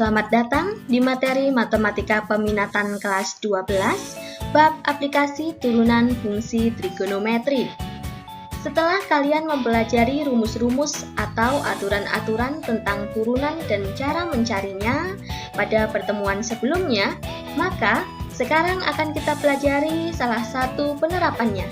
Selamat datang di materi Matematika Peminatan kelas 12, bab aplikasi turunan fungsi trigonometri. Setelah kalian mempelajari rumus-rumus atau aturan-aturan tentang turunan dan cara mencarinya pada pertemuan sebelumnya, maka sekarang akan kita pelajari salah satu penerapannya.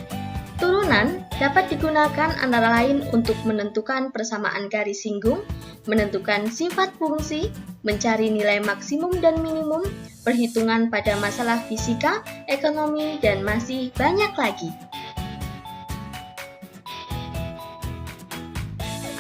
Turunan dapat digunakan antara lain untuk menentukan persamaan garis singgung, menentukan sifat fungsi, mencari nilai maksimum dan minimum, perhitungan pada masalah fisika, ekonomi, dan masih banyak lagi.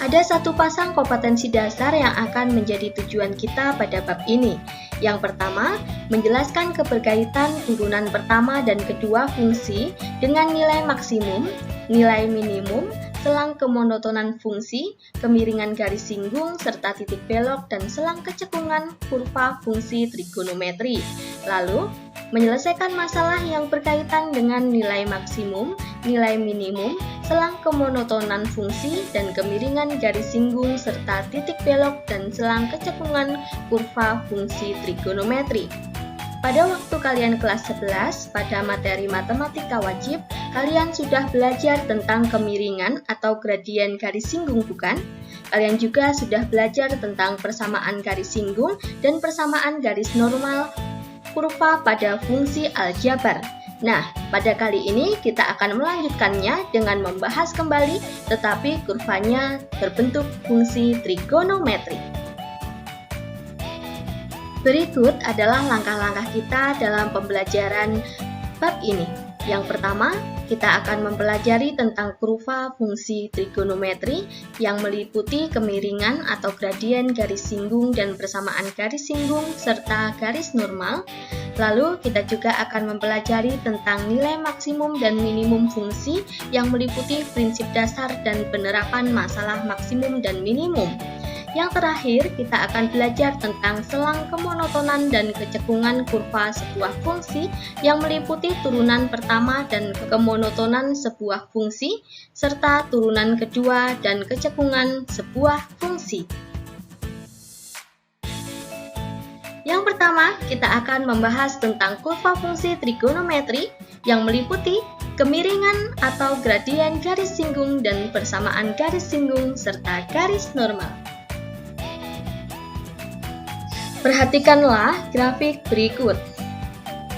Ada satu pasang kompetensi dasar yang akan menjadi tujuan kita pada bab ini. Yang pertama, menjelaskan keberkaitan turunan pertama dan kedua fungsi dengan nilai maksimum, nilai minimum, selang kemonotonan fungsi, kemiringan garis singgung, serta titik belok dan selang kecekungan kurva fungsi trigonometri. Lalu, menyelesaikan masalah yang berkaitan dengan nilai maksimum, nilai minimum, selang kemonotonan fungsi, dan kemiringan garis singgung, serta titik belok dan selang kecekungan kurva fungsi trigonometri. Pada waktu kalian kelas 11, pada materi matematika wajib, kalian sudah belajar tentang kemiringan atau gradien garis singgung, bukan? Kalian juga sudah belajar tentang persamaan garis singgung dan persamaan garis normal kurva pada fungsi aljabar. Nah, pada kali ini kita akan melanjutkannya dengan membahas kembali, tetapi kurvanya berbentuk fungsi trigonometri. Berikut adalah langkah-langkah kita dalam pembelajaran bab ini. Yang pertama, kita akan mempelajari tentang kurva fungsi trigonometri yang meliputi kemiringan atau gradien garis singgung dan persamaan garis singgung serta garis normal. Lalu, kita juga akan mempelajari tentang nilai maksimum dan minimum fungsi yang meliputi prinsip dasar dan penerapan masalah maksimum dan minimum. Yang terakhir, kita akan belajar tentang selang kemonotonan dan kecekungan kurva sebuah fungsi yang meliputi turunan pertama dan kemonotonan sebuah fungsi, serta turunan kedua dan kecekungan sebuah fungsi. Yang pertama, kita akan membahas tentang kurva fungsi trigonometri yang meliputi kemiringan atau gradien garis singgung dan persamaan garis singgung serta garis normal. Perhatikanlah grafik berikut.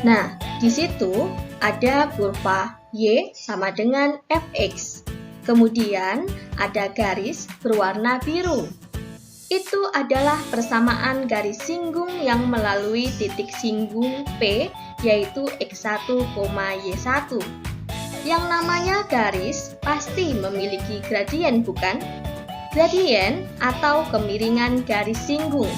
Nah, di situ ada kurva Y sama dengan Fx. Kemudian ada garis berwarna biru. Itu adalah persamaan garis singgung yang melalui titik singgung P, yaitu X1, Y1. Yang namanya garis pasti memiliki gradien, bukan? Gradien atau kemiringan garis singgung.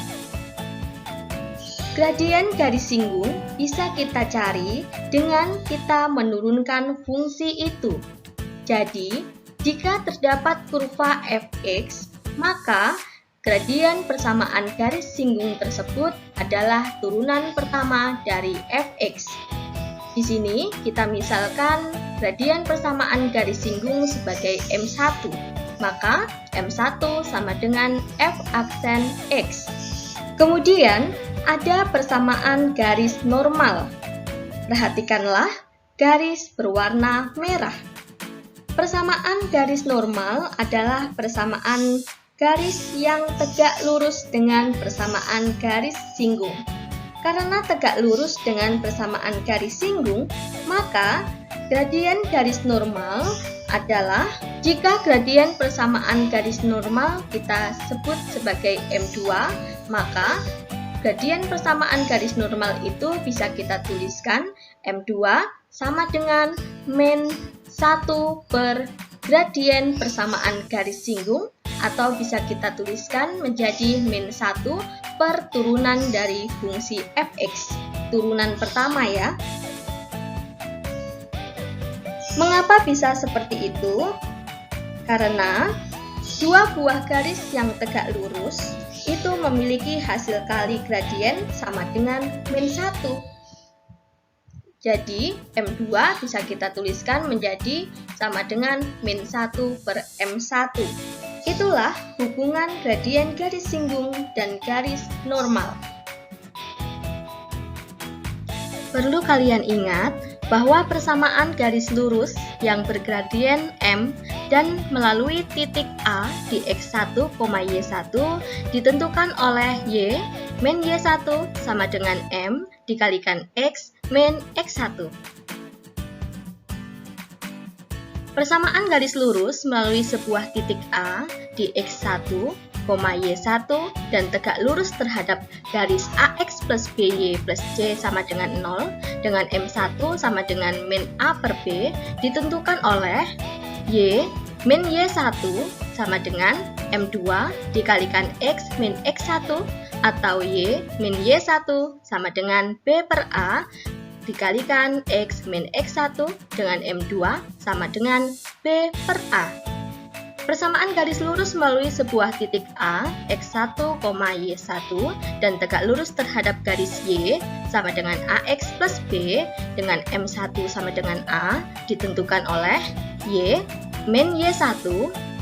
Gradien garis singgung bisa kita cari dengan kita menurunkan fungsi itu. Jadi, jika terdapat kurva Fx, maka gradien persamaan garis singgung tersebut adalah turunan pertama dari Fx. Di sini kita misalkan gradien persamaan garis singgung sebagai M1, maka M1 sama dengan F aksen X. Kemudian, ada persamaan garis normal. Perhatikanlah garis berwarna merah. Persamaan garis normal adalah persamaan garis yang tegak lurus dengan persamaan garis singgung. Karena tegak lurus dengan persamaan garis singgung, maka gradien garis normal adalah jika gradien persamaan garis normal kita sebut sebagai M2, maka gradien persamaan garis normal itu bisa kita tuliskan M2 sama dengan min 1 per gradien persamaan garis singgung, atau bisa kita tuliskan menjadi min 1 per turunan dari fungsi Fx, turunan pertama ya. Mengapa bisa seperti itu? Karena dua buah garis yang tegak lurus itu memiliki hasil kali gradien sama dengan min 1. Jadi, M2 bisa kita tuliskan menjadi sama dengan min 1 per M1. Itulah hubungan gradien garis singgung dan garis normal. Perlu kalian ingat bahwa persamaan garis lurus yang bergradien M dan melalui titik A di X1, Y1 ditentukan oleh Y min Y1 sama dengan M dikalikan X min X1. Persamaan garis lurus melalui sebuah titik A di X1, Y1 dan tegak lurus terhadap garis AX plus BY plus C sama dengan 0 dengan M1 sama dengan min A per B ditentukan oleh Y min Y1 sama dengan M2 dikalikan X min X1 atau Y min Y1 sama dengan B per A dikalikan X min X1 dengan M2 sama dengan B per A. Persamaan garis lurus melalui sebuah titik A, X1, Y1 dan tegak lurus terhadap garis Y sama dengan AX plus B dengan M1 sama dengan A ditentukan oleh Y min Y1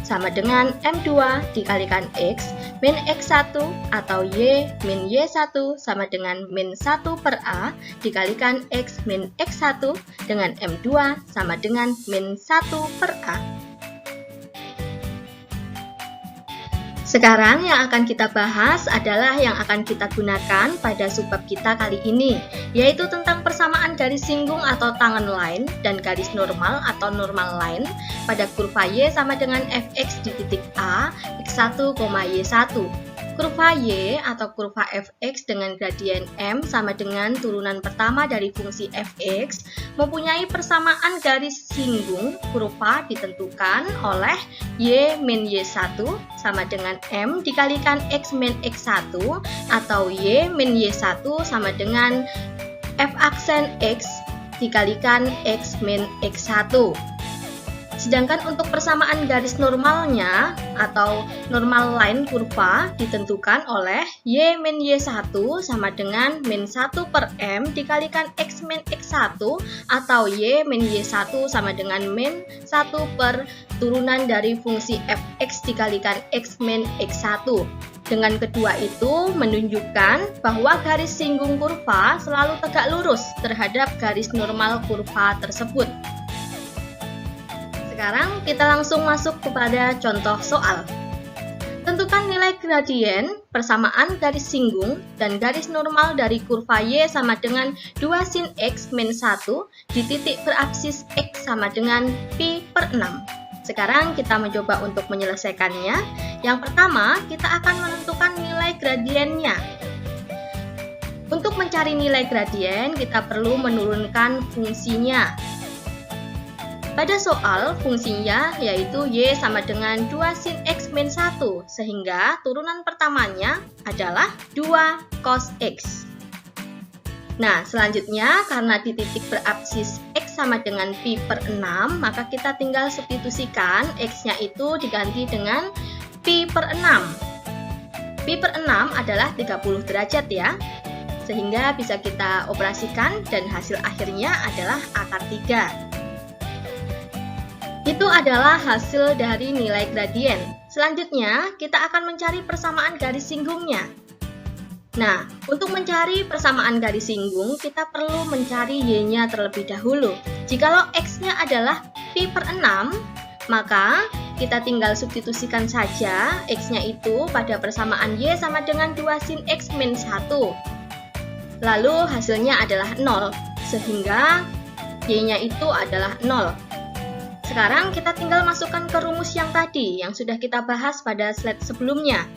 sama dengan M2 dikalikan X min X1 atau Y min Y1 sama dengan min 1 per A dikalikan X min X1 dengan M2 sama dengan min 1 per A. Sekarang yang akan kita bahas adalah yang akan kita gunakan pada subbab kita kali ini, yaitu tentang persamaan garis singgung atau tangen line dan garis normal atau normal line pada kurva Y sama dengan Fx di titik A, X1, Y1. Kurva Y atau kurva Fx dengan gradien M sama dengan turunan pertama dari fungsi Fx mempunyai persamaan garis singgung kurva ditentukan oleh Y min Y1 sama dengan M dikalikan X min X1 atau Y min Y1 sama dengan F aksen X dikalikan X min X1. Sedangkan untuk persamaan garis normalnya atau normal line kurva ditentukan oleh Y min Y1 sama dengan min 1 per M dikalikan X min X1 atau Y min Y1 sama dengan min 1 per turunan dari fungsi Fx dikalikan X min X1. Dengan kedua itu menunjukkan bahwa garis singgung kurva selalu tegak lurus terhadap garis normal kurva tersebut. Sekarang kita langsung masuk kepada contoh soal. Tentukan nilai gradien persamaan garis singgung dan garis normal dari kurva Y sama dengan 2 sin X min 1 di titik berabsis X sama dengan pi per 6. Sekarang kita mencoba untuk menyelesaikannya. Yang pertama, kita akan menentukan nilai gradiennya. Untuk mencari nilai gradien, kita perlu menurunkan fungsinya. Pada soal, fungsinya yaitu Y sama dengan 2 sin X min 1, sehingga turunan pertamanya adalah 2 cos X. Nah, selanjutnya karena di titik berabsis X sama dengan pi per 6, maka kita tinggal substitusikan X-nya itu diganti dengan pi per 6. Pi per 6 adalah 30 derajat ya, sehingga bisa kita operasikan dan hasil akhirnya adalah akar 3. Itu adalah hasil dari nilai gradien. Selanjutnya, kita akan mencari persamaan garis singgungnya. Nah, untuk mencari persamaan garis singgung, kita perlu mencari Y-nya terlebih dahulu. Jikalau X-nya adalah pi per 6, maka kita tinggal substitusikan saja X-nya itu pada persamaan Y sama dengan 2 sin X min 1. Lalu hasilnya adalah 0, sehingga Y-nya itu adalah 0. Sekarang kita tinggal masukkan ke rumus yang tadi yang sudah kita bahas pada slide sebelumnya.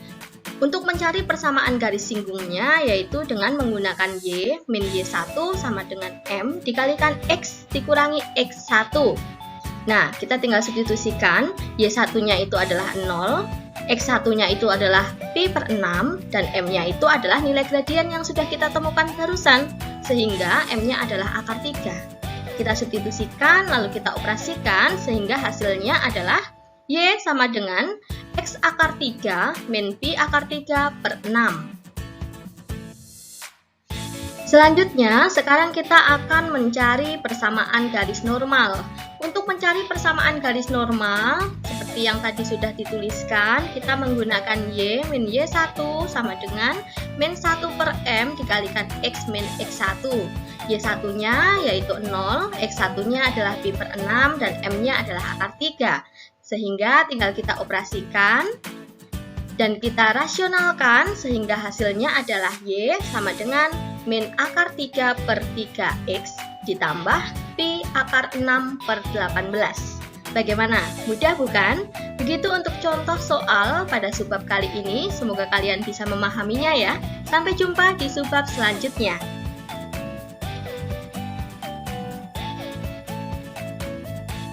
Untuk mencari persamaan garis singgungnya yaitu dengan menggunakan Y min Y1 sama dengan M dikalikan X dikurangi X1. Nah, kita tinggal substitusikan Y1-nya itu adalah 0, X1-nya itu adalah pi per 6, dan M-nya itu adalah nilai gradien yang sudah kita temukan barusan, sehingga M-nya adalah akar 3. Kita substitusikan lalu kita operasikan sehingga hasilnya adalah Y sama dengan X akar 3 min pi akar 3 per 6. Selanjutnya, sekarang kita akan mencari persamaan garis normal. Untuk mencari persamaan garis normal, seperti yang tadi sudah dituliskan, kita menggunakan Y min Y1 sama dengan min 1 per M dikalikan X min X1. Y1-nya yaitu 0, X1-nya adalah B per 6, dan M-nya adalah akar 3. Sehingga tinggal kita operasikan dan kita rasionalkan sehingga hasilnya adalah Y sama dengan min akar 3 per 3X ditambah P akar 6 per 18. Bagaimana? Mudah bukan? Begitu untuk contoh soal pada subbab kali ini. Semoga kalian bisa memahaminya ya. Sampai jumpa di subbab selanjutnya.